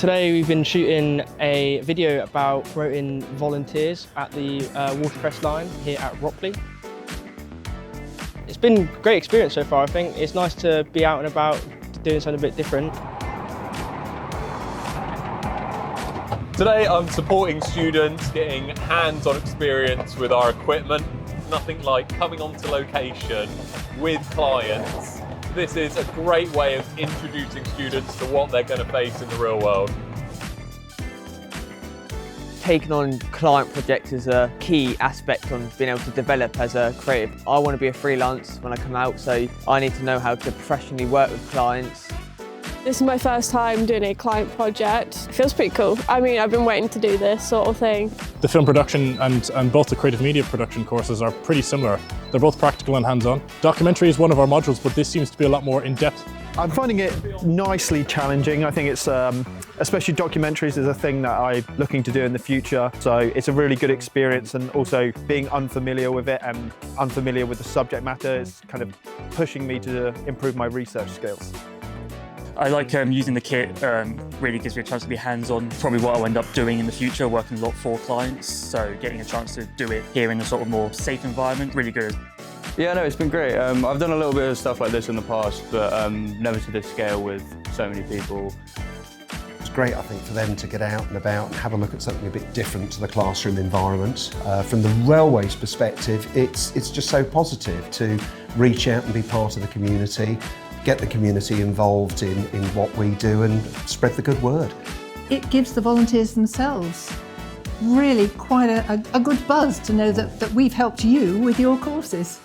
Today we've been shooting a video about promoting volunteers at the Watercress Line here at Ropley. It's been a great experience so far, I think. It's nice to be out and about doing something a bit different. Today I'm supporting students getting hands-on experience with our equipment. Nothing like coming onto location with clients. This is a great way of introducing students to what they're going to face in the real world. Taking on client projects is a key aspect on being able to develop as a creative. I want to be a freelance when I come out, so I need to know how to professionally work with clients. This is my first time doing a client project. It feels pretty cool. I mean, I've been waiting to do this sort of thing. The film production and both the creative media production courses are pretty similar. They're both practical and hands-on. Documentary is one of our modules, but this seems to be a lot more in-depth. I'm finding it nicely challenging. I think it's, especially documentaries is a thing that I'm looking to do in the future. So it's a really good experience, and also being unfamiliar with it and unfamiliar with the subject matter is kind of pushing me to improve my research skills. I like using the kit, really gives me a chance to be hands-on. Probably what I'll end up doing in the future, working a lot for clients. So getting a chance to do it here in a sort of more safe environment, really good. Yeah, no, it's been great. I've done a little bit of stuff like this in the past, but never to this scale with so many people. It's great, I think, for them to get out and about and have a look at something a bit different to the classroom environment. From the railway's perspective, it's just so positive to reach out and be part of the community, get the community involved in what we do and spread the good word. It gives the volunteers themselves really quite a good buzz to know that we've helped you with your courses.